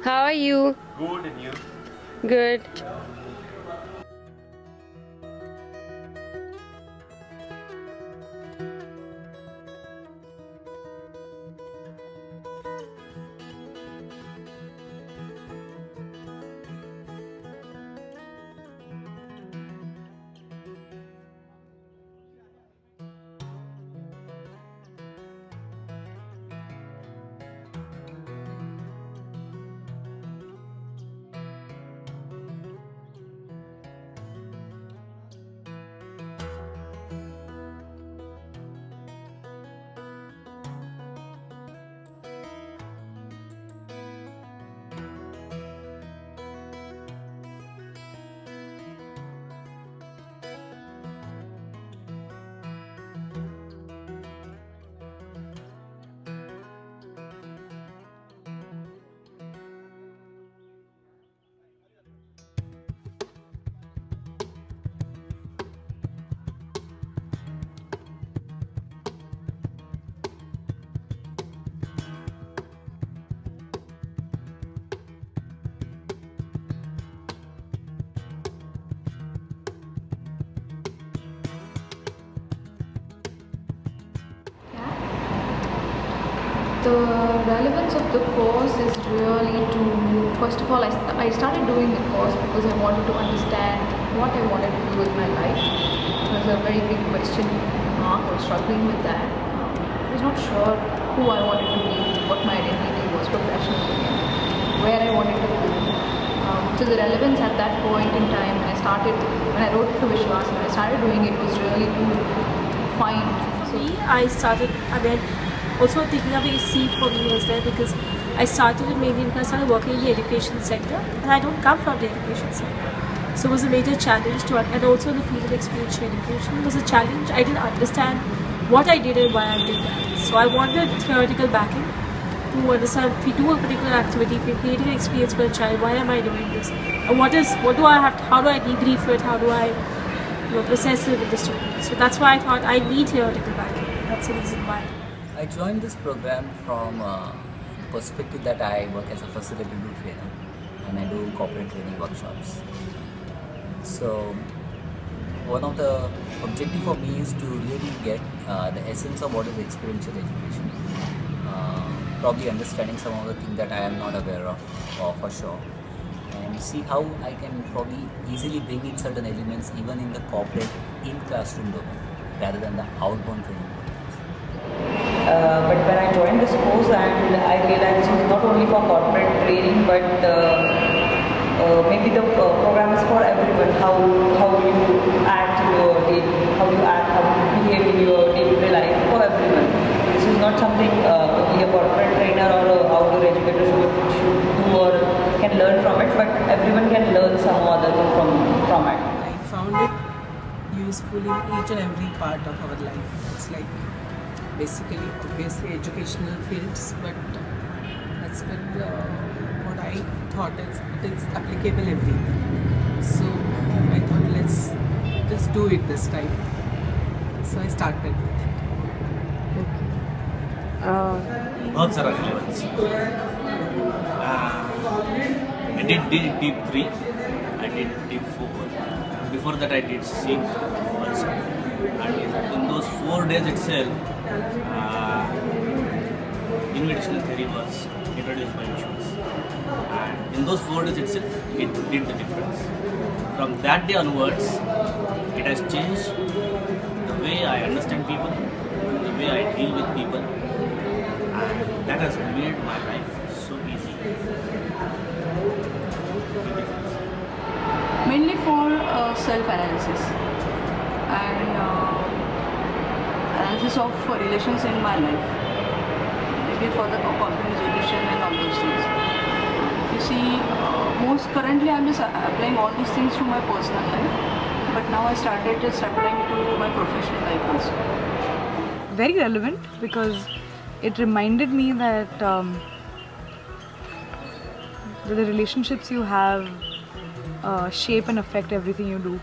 How are you? Good, and you? Good. The relevance of the course is really to, first of all, I started doing the course because I wanted to understand what I wanted to do with my life. It was a very big question mark. I was struggling with that. I was not sure who I wanted to be, what my identity was professionally, where I wanted to go. So the relevance at that point in time when I wrote to Vishwas and I started doing it was really to find. For me, I started, also thinking of a seed for me was there because I started it mainly because I started working in the education sector and I don't come from the education sector. So it was a major challenge to, and also in the field of experiential education, it was a challenge. I didn't understand what I did and why I did that. So I wanted theoretical backing to understand if we do a particular activity, if we're creating an experience for a child, why am I doing this? And what do I have to, how do I debrief it, how do I process it with the students? So that's why I thought I need theoretical backing. That's the reason why. I joined this program from the perspective that I work as a facilitator trainer and I do corporate training workshops. So one of the objectives for me is to really get the essence of what is experiential education. Probably understanding some of the things that I am not aware of for sure, and see how I can probably easily bring in certain elements even in the corporate in-classroom domain rather than the outbound training. But when I joined this course and I realized it's not only for corporate training but maybe the program is for everyone, how you act in your day, how you behave in your day-to-day life for everyone. This is not something only a corporate trainer or an outdoor educator should do or can learn from it, but everyone can learn some other thing from it. I found it useful in each and every part of our life. It's like basically obviously educational fields, but that's been what I thought it's applicable everywhere. So I thought let's just do it this time. So I started with it. बहुत सारा relevance. I did deep 3, I did deep 4. Before that I did SEEK also. And in those 4 days itself, invitational theory was introduced by Vishwas. And in those 4 days itself, it did the difference. From that day onwards, it has changed the way I understand people, the way I deal with people, and that has made my life so easy. Mainly for self-analysis and analysis of relations in my life, maybe for the conflict resolution and all those things. You see, most currently I'm just applying all these things to my personal life, but now I started just applying to my professional life also. Very relevant because it reminded me that the relationships you have shape and affect everything you do.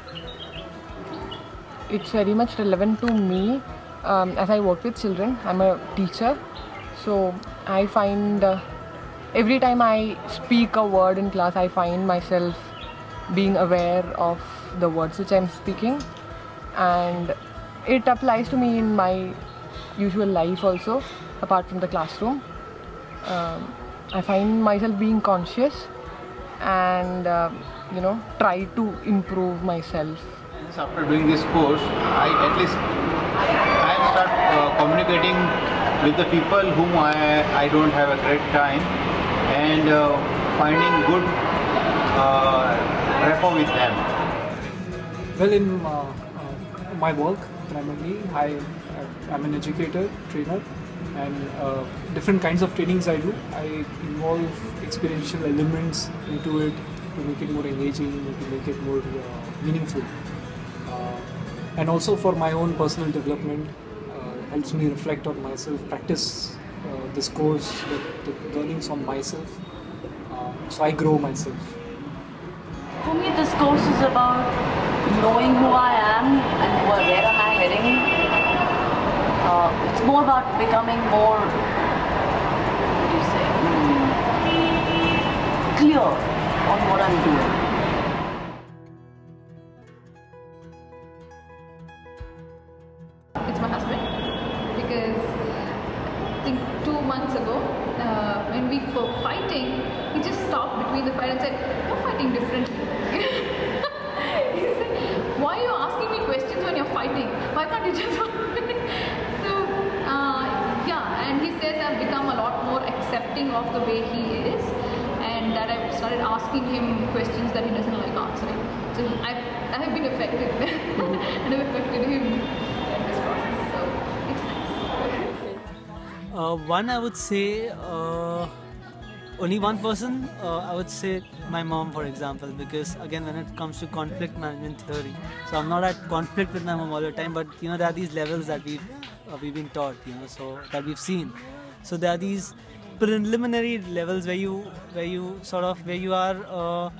It's very much relevant to me as I work with children. I'm a teacher, so I find every time I speak a word in class, I find myself being aware of the words which I'm speaking, and it applies to me in my usual life also, apart from the classroom. I find myself being conscious and try to improve myself. After doing this course, I start communicating with the people whom I don't have a great time, and finding good rapport with them. Well, in my work, primarily, I'm an educator, trainer, and different kinds of trainings I do. I involve experiential elements into it to make it more engaging, to make it more meaningful. And also for my own personal development, helps me reflect on myself, practice this course, the learnings on myself, so I grow myself. For me, this course is about knowing who I am and where am I heading. It's more about becoming more, what do you say, clear on what I'm doing. It's my husband, because I think 2 months ago, when we were fighting, he just stopped between the fight and said, "You're fighting differently." He said, "Why are you asking me questions when you're fighting? Why can't you just..." So, yeah, and he says I've become a lot more accepting of the way he is, and that I've started asking him questions that he doesn't like answering. So I have been affected and I've affected him in this process, so it's nice. One, I would say, only one person, I would say my mom, for example, because again, when it comes to conflict management theory, so I'm not at conflict with my mom all the time, but there are these levels that we've been taught, so that we've seen. So there are these preliminary levels where you are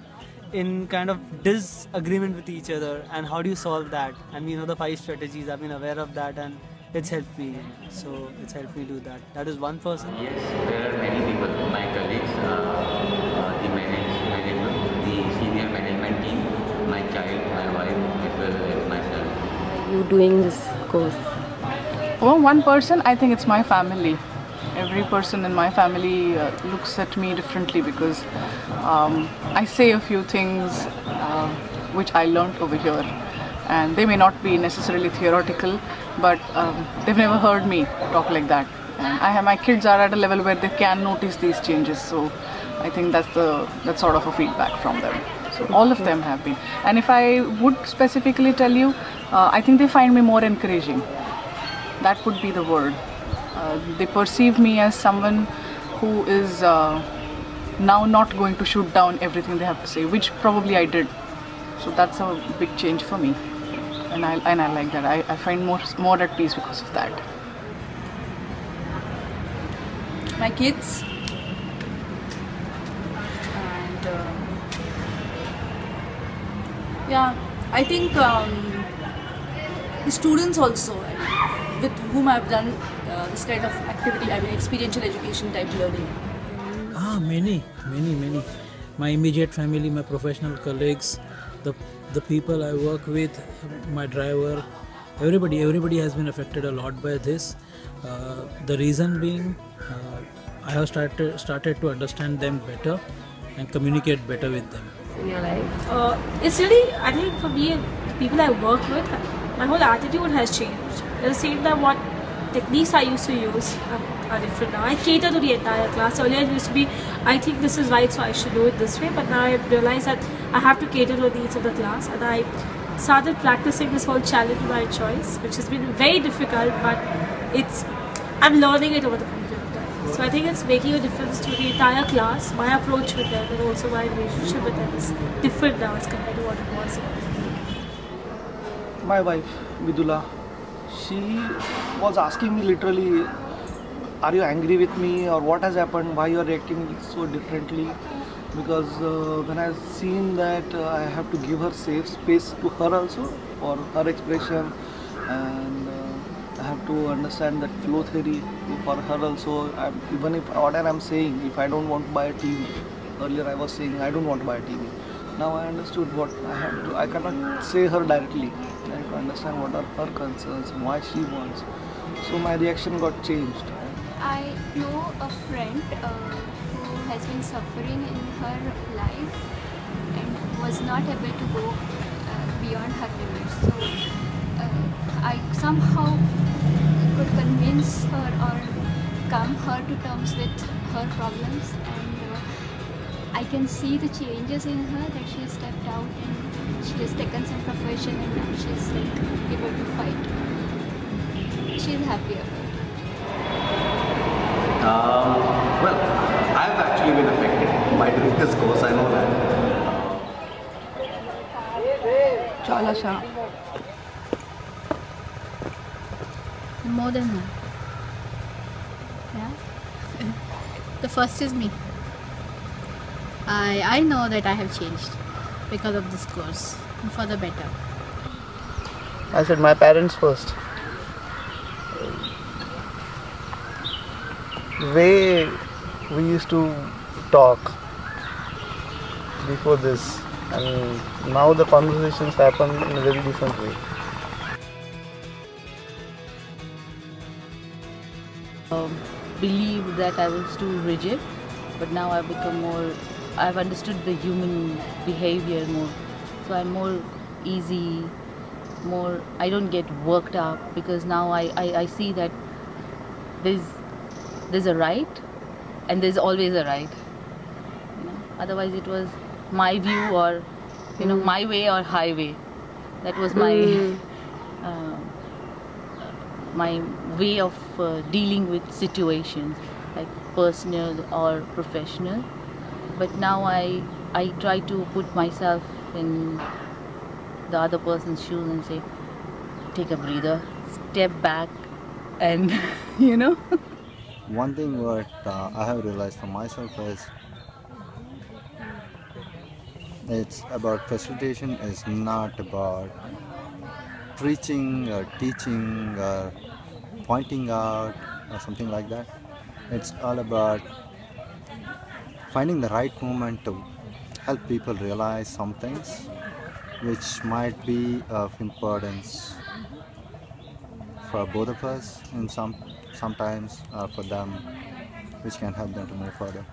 in kind of disagreement with each other, and how do you solve that? And the 5 strategies, I've been aware of that, and it's helped me. So it's helped me do that. That is one person. Yes, there are many people, my colleagues, the management, the senior management team, my child, my wife, as well as myself. You doing this course? Well, one person, I think it's my family. Every person in my family looks at me differently, because I say a few things which I learned over here, and they may not be necessarily theoretical, but they've never heard me talk like that. And my kids are at a level where they can notice these changes, so I think that's sort of a feedback from them. So all of them have been. And if I would specifically tell you, I think they find me more encouraging. That would be the word. They perceive me as someone who is now not going to shoot down everything they have to say, which probably I did. So that's a big change for me, and I like that. I find more at peace because of that. My kids, and yeah, I think the students also, with whom I've done this kind of activity, experiential education type learning. Many. My immediate family, my professional colleagues, the people I work with, my driver, everybody has been affected a lot by this. The reason being, I have started to understand them better and communicate better with them. In your life? It's really, I think for me, the people I work with, my whole attitude has changed. At the same time, what techniques I used to use are different now. I cater to the entire class. Earlier it used to be, I think this is right, so I should do it this way, but now I realize that I have to cater to the needs of the class, and I started practicing this whole challenge by choice, which has been very difficult, but I'm learning it over the period of time. So I think it's making a difference to the entire class. My approach with them and also my relationship with them is different now as compared to what it was. My wife, Vidula, she was asking me literally, are you angry with me, or what has happened, why you are reacting so differently? Because when I've seen that I have to give her safe space to her also for her expression, and I have to understand that flow theory. For her also, even if whatever I'm saying, if I don't want to buy a TV, earlier I was saying I don't want to buy a TV. Now I understood what I have to. I cannot say her directly. I have to understand what are her concerns and why she wants. So my reaction got changed. I know a friend who has been suffering in her life and was not able to go beyond her limits. So I somehow could convince her or come her to terms with her problems, and I can see the changes in her, that she has stepped out and she has taken some profession and now she is like able to fight. She is happy about it. Well, I've actually been affected by doing this course, I know that. Chalasha. More than one. Yeah. The first is me. I know that I have changed because of this course, and for the better. I said my parents first. The way we used to talk before this, and now the conversations happen in a very different way. Believed that I was too rigid, but now I've become more, I've understood the human behavior more. So I'm more easy, more, I don't get worked up, because now I see that there's a right and there's always a right. You know? Otherwise it was my view or, you know, my way or highway. That was my my way of dealing with situations, like personal or professional. But now I try to put myself in the other person's shoes and say, take a breather, step back, and you know. One thing what I have realized for myself is it's about facilitation is not about preaching or teaching or pointing out or something like that. It's all about finding the right moment to help people realize some things which might be of importance for both of us and sometimes for them, which can help them to move further.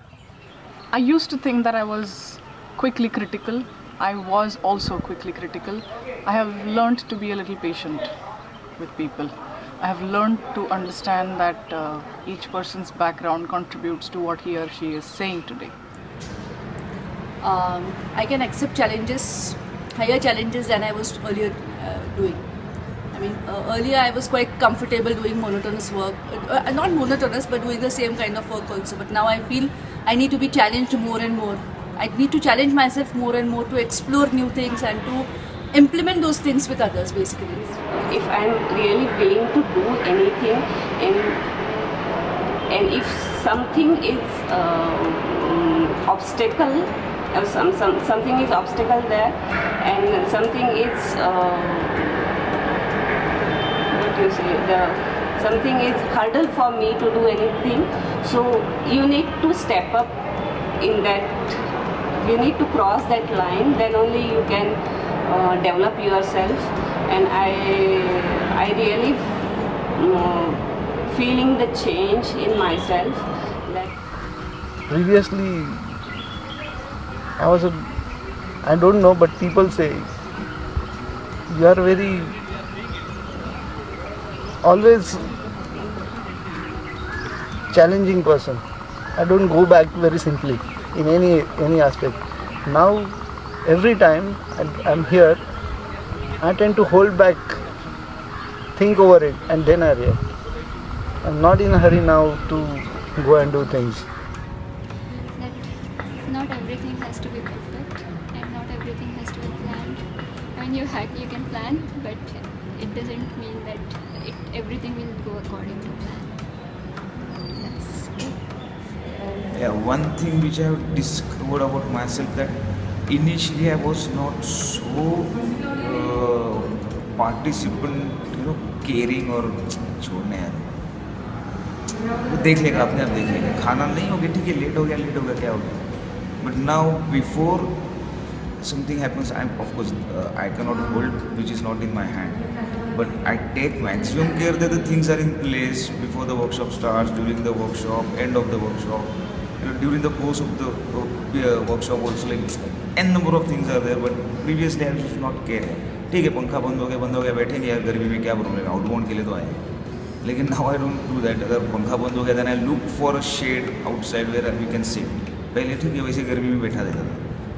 I used to think that I was quickly critical. I was also quickly critical. I have learned to be a little patient with people. I have learned to understand that each person's background contributes to what he or she is saying today. I can accept challenges, higher challenges than I was earlier doing. I mean, earlier I was quite comfortable doing monotonous work, not monotonous, but doing the same kind of work also. But now I feel I need to be challenged more and more. I need to challenge myself more and more to explore new things and to implement those things with others, basically. If I'm really willing to do anything, and if something is obstacle, or something is obstacle there, and something is something is hurdle for me to do anything, so you need to step up in that. You need to cross that line, then only you can develop yourself. And I really feeling the change in myself. That Previously, I don't know, but people say you are very always challenging person. I don't go back very simply in any aspect. Now, every time I'm here, I tend to hold back, think over it, and then I react. I'm not in a hurry now to go and do things. That not everything has to be perfect and not everything has to be planned. I mean, you can plan, but it doesn't mean that everything will go according to plan. That's it. Yeah, one thing which I have discovered about myself, that initially I was not so participant, caring or छोड़ने यार, वो देख लेगा, अपने आप देख लेगा, खाना नहीं हो गया ठीक है, लेट हो गया क्या हो गया, but now before something happens, of course I cannot hold which is not in my hand, but I take maximum care that the things are in place before the workshop starts, during the workshop, end of the workshop, during the course of the workshop also, like n number of things are there, but previously I used to not care. ठीक है, पंखा बंद हो गया बैठेंगे यार, गर्मी में क्या प्रॉब्लम है, आउटबाउंड के लिए तो आए, लेकिन now I don't do that. अगर पंखा बंद हो गया then I look for a shade outside where we can sit. पहले ठीक है वैसे गर्मी में बैठा देता था.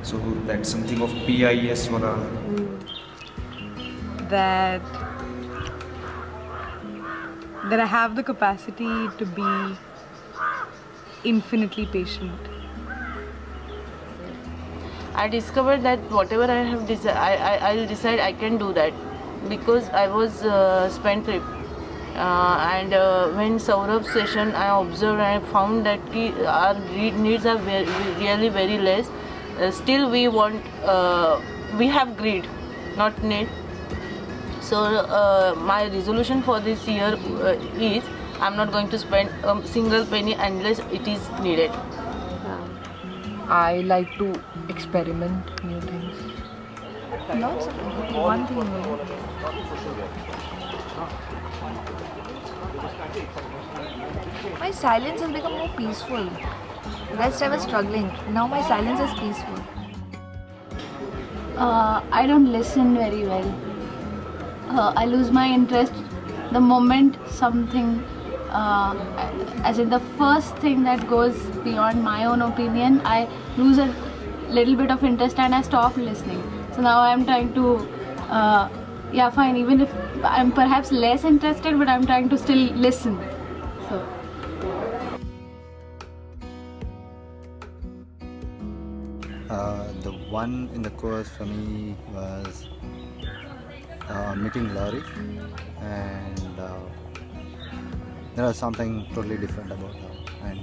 So that's something of PIS वाला. That I have the capacity to be infinitely patient. I discovered that whatever I have I'll decide I can do that, because I was spent trip, and when Saurabh's session I observed and I found that our needs are really very less. Still we want, we have greed, not need. So my resolution for this year is I'm not going to spend a single penny unless it is needed. I like to experiment new things. Lots of one thing. My silence has become more peaceful. Rest I was struggling. Now my silence is peaceful. I don't listen very well. I lose my interest the moment something, as in the first thing that goes beyond my own opinion, I lose a little bit of interest and I stop listening. So now I'm trying to, yeah fine, even if I'm perhaps less interested, but I'm trying to still listen. So. The one in the course for me was meeting Laurie, and there was something totally different about her, and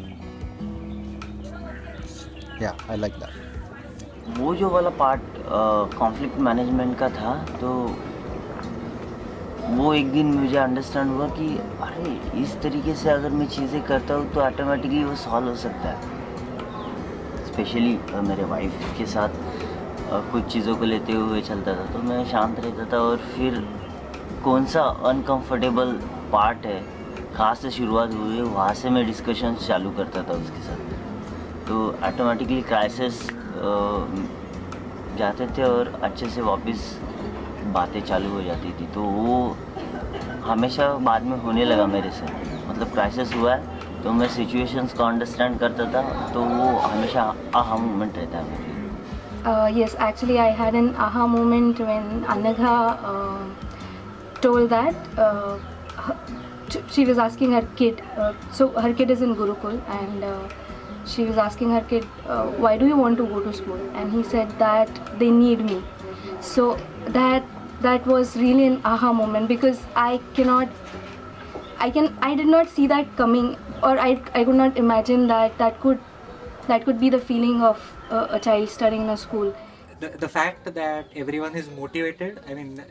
yeah, I like that. वो जो वाला part conflict management का था, तो वो एक दिन मुझे अंडरस्टैंड हुआ कि अरे इस तरीके से अगर मैं चीज़ें करता हूँ तो ऑटोमेटिकली वो सॉल्व हो सकता है. स्पेशली मेरे वाइफ के साथ कुछ चीज़ों को लेते हुए चलता था तो मैं शांत रहता था, और फिर कौन सा अनकंफर्टेबल पार्ट है कहाँ से शुरुआत हुई है वहाँ से मैं डिस्कशन चालू करता था उसके साथ, तो ऑटोमेटिकली क्राइसिस जाते थे और अच्छे से वापस बातें चालू हो जाती थी. तो वो हमेशा बाद में होने लगा मेरे से, मतलब क्राइसिस हुआ है तो मैं सिचुएशंस को अंडरस्टैंड करता था, तो वो हमेशा आहा मोमेंट रहता है मेरे लिए. Yes, actually I had an aha moment when Anagha told that she was asking her kid, so her kid is in Gurukul, and she was asking her kid, why do you want to go to school? And he said that they need me. So that was really an aha moment, because I did not see that coming, or I could not imagine that could be the feeling of a child studying in a school. The fact that everyone is motivated, I mean,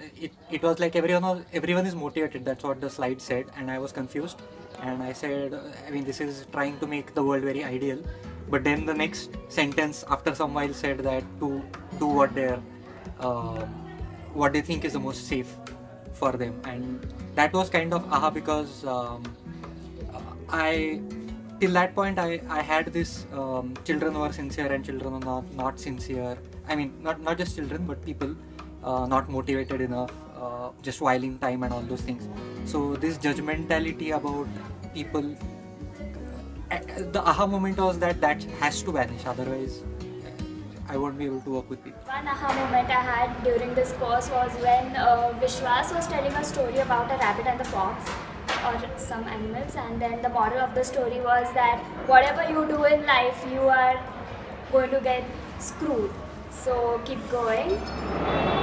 it was like everyone is motivated, that's what the slide said, and I was confused, and I said, I mean, this is trying to make the world very ideal, but then the next sentence after some while said that to do what they think is the most safe for them, and that was kind of aha, because till that point I had this children who are sincere and children who are not sincere. I mean, not just children, but people not motivated enough, just whiling time and all those things. So this judgmentality about people, the aha moment was that has to vanish, otherwise I won't be able to work with people. One aha moment I had during this course was when Vishwas was telling a story about a rabbit and the fox, or some animals, and then the moral of the story was that whatever you do in life, you are going to get screwed. So keep going.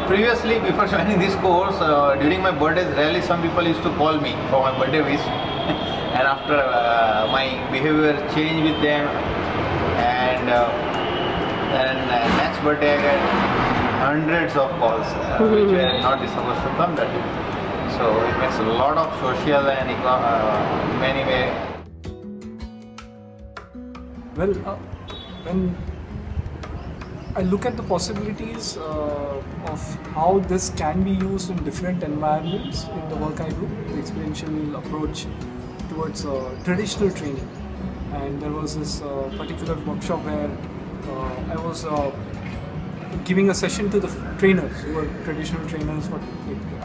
Previously, before joining this course, during my birthdays, really some people used to call me for my birthday wish, and after my behavior changed with them, and next birthday I got hundreds of calls which were not supposed to come that day. So it means a lot of social and many way. Well, when I look at the possibilities of how this can be used in different environments in the work I do, the experiential approach towards traditional training. And there was this particular workshop where I was giving a session to the trainers who were traditional trainers for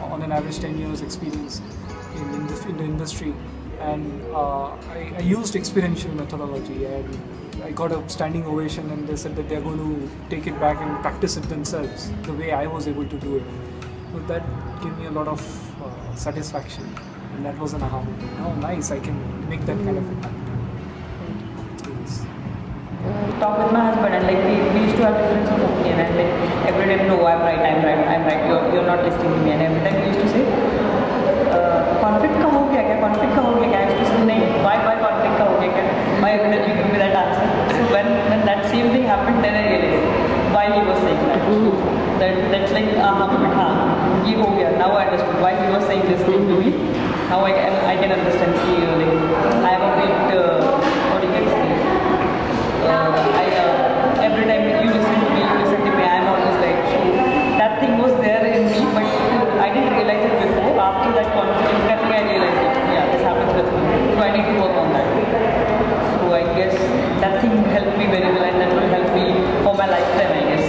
on an average 10 years experience in the industry. And I used experiential methodology, and I got a standing ovation, and they said that they're going to take it back and practice it themselves the way I was able to do it. So that gave me a lot of satisfaction, and that was an aha moment. Oh, nice, I can make that kind of impact. Yes. Talk with my husband, and like we used to have difference of opinion, and like every time, no, I'm right, you're not listening to me, and every time we used to say, conflict का हो गया क्या, conflict का हो गया क्या, I used to say, नहीं, why conflict का हो गया क्या, why every time you give me that answer. So when that same thing happened, then I realized why he was saying that. That's like, ये हो गया, now I understood why he was saying this thing to me. Now I can understand, like, I am a bit, what do you say, every time you listen to me, I am always like, so that thing was there in me, but I didn't realize it before. After that confidence, I think I realized it. Yeah, this happens with me. So I need to work on that. So I guess that thing helped me very well, and that will help me for my lifetime, I guess.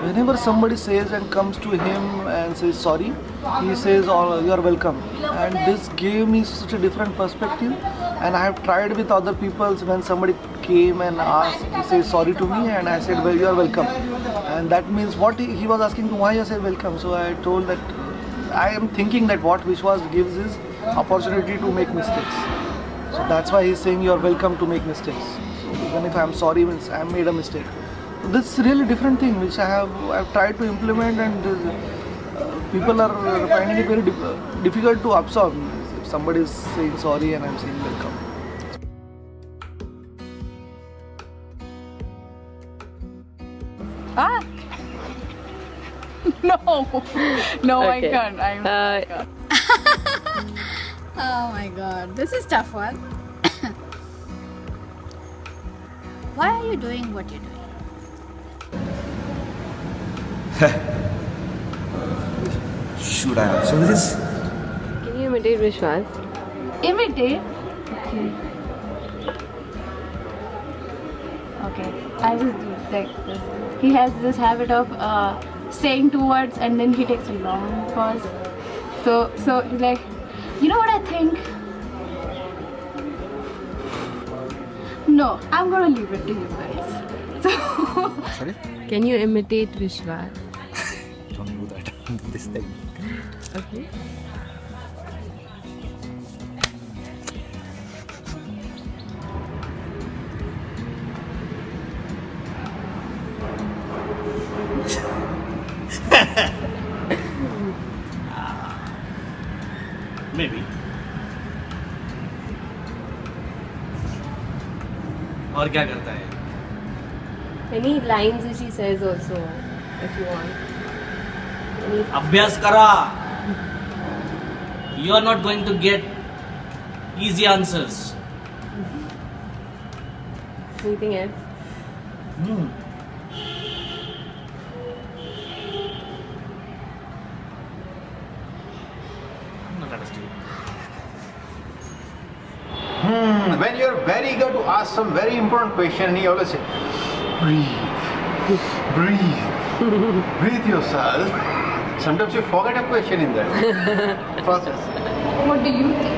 Whenever somebody says and comes to him and says sorry, he says, oh, you are welcome. And this gave me such a different perspective. And I have tried with other people when somebody came and asked to say sorry to me, and I said, well, you are welcome. And that means what he was asking to why I said welcome. So I told that I am thinking that what Vishwas gives is opportunity to make mistakes. So that's why he's saying you are welcome to make mistakes. So even if I am sorry, means I made a mistake. So this is really different thing which I've tried to implement, and people are finding it very difficult to absorb. If somebody is saying sorry and I'm saying welcome. Ah! No, okay. I can't. I can't. Oh my god, this is tough one. Why are you doing what you're doing? Should I answer this? Can you imitate Vishwas? Imitate? Okay, I will do like this. He has this habit of saying two words and then he takes a long pause. So he's like, you know what I think? No, I'm gonna leave it to you guys. So Sorry? Can you imitate Vishwas? Don't do that. This thing. Okay. Maybe. और क्या करता है? Any lines which he says also, if you want. अभ्यास करा. You are not going to get easy answers. Anything else? When you are very eager to ask some very important question, he always say, breathe, breathe, breathe yourself. Sometimes you forget a question in that process. What do you think?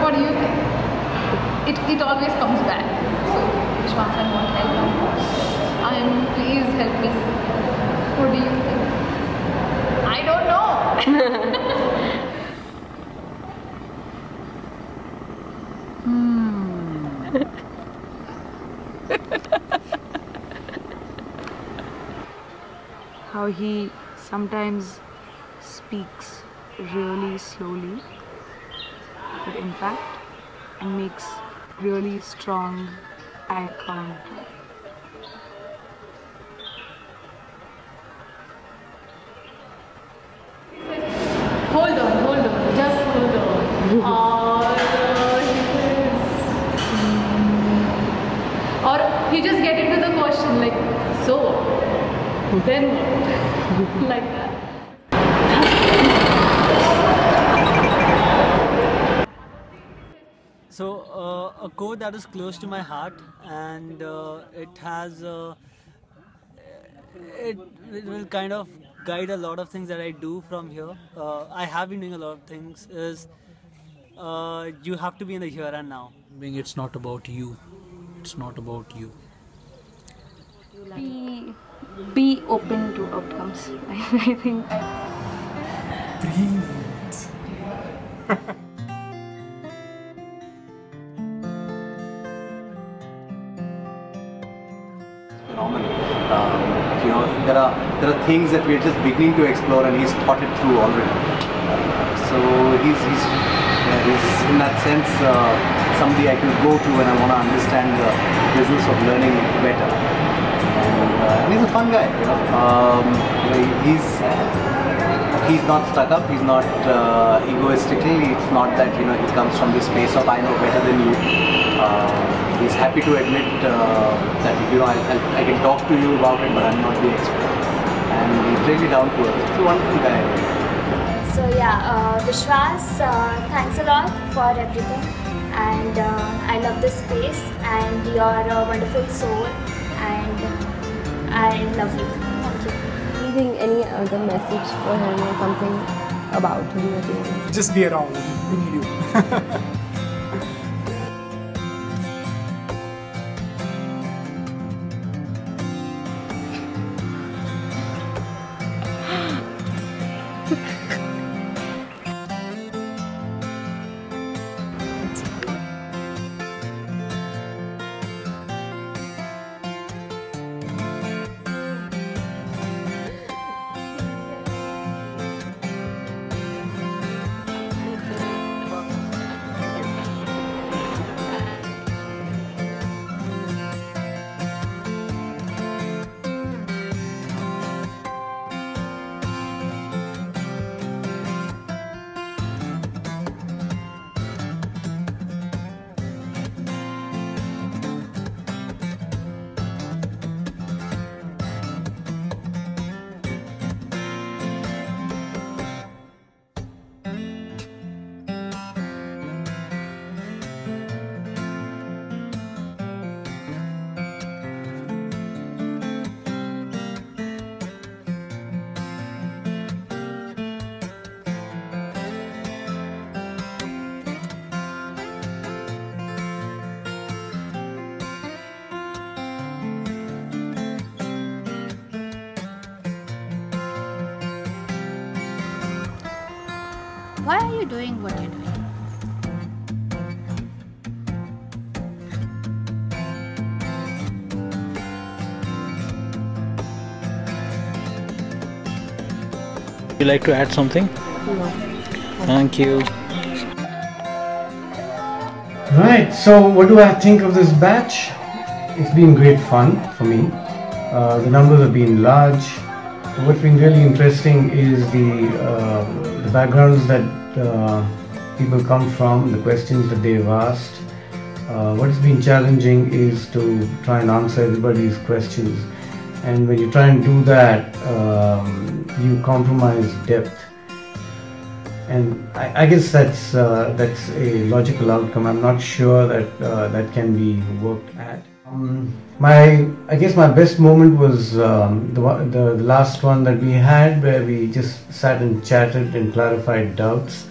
What do you think? It always comes back. So, Vishwas, I want help. Please help me. What do you think? I don't know. How he sometimes speaks really slowly with impact and makes really strong eye contact. then like that. So a code that is close to my heart, and it has it will kind of guide a lot of things that I do from here. I have been doing a lot of things. Is you have to be in the here and now. It's not about you. It's not about you. Be open to outcomes. I think. Phenomenal. There are things that we're just beginning to explore, and he's thought it through already. So he's in that sense somebody I can go to when I want to understand the business of learning better. And he's a fun guy. He's not stuck up. He's not egoistical. It's not that he comes from this space of I know better than you. He's happy to admit that I can talk to you about it, but I'm not the expert. And he's really down to earth. He's a wonderful guy. So yeah, Vishwas, thanks a lot for everything, and I love this space, and you're a wonderful soul, and I love you. Thank you. Anything, any other message for him or something about him? Just be around. We need you. Why are you doing what you're doing? Would you like to add something? No. Thank you. Right, so what do I think of this batch? It's been great fun for me. The numbers have been large. What's been really interesting is the backgrounds that people come from, the questions that they've asked. What's been challenging is to try and answer everybody's questions, and when you try and do that, you compromise depth. And I guess that's a logical outcome. I'm not sure that that can be worked at. I guess my best moment was the last one that we had, where we just sat and chatted and clarified doubts,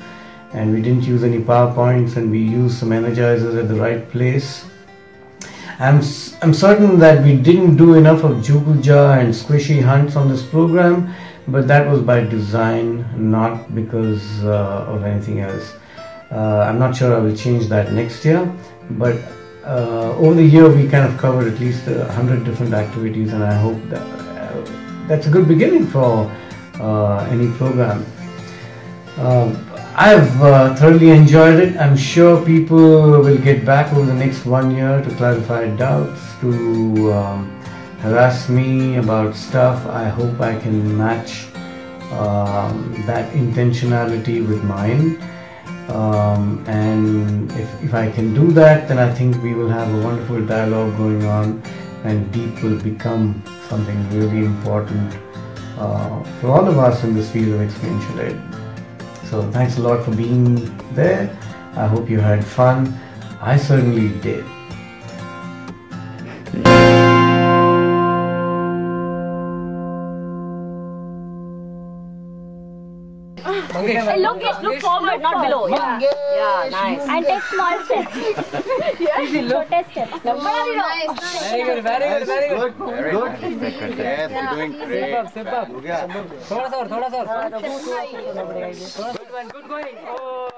and we didn't use any PowerPoints, and we used some energizers at the right place. I'm certain that we didn't do enough of Juguja and squishy hunts on this program, but that was by design, not because of anything else. I'm not sure I will change that next year, but over the year we kind of covered at least 100 different activities, and I hope that that's a good beginning for any program. I've thoroughly enjoyed it. I'm sure people will get back over the next 1 year to clarify doubts, to harass me about stuff. I hope I can match that intentionality with mine. And if I can do that, then I think we will have a wonderful dialogue going on, and deep will become something really important for all of us in this field of experiential ed. So thanks a lot for being there. I hope you had fun. I certainly did. Look forward, not below. Yeah, nice. And take small steps. छोटे steps. Nice. Very good. Very good. Yes, you're doing great. Step up. थोड़ा सा और. Good going. Oh.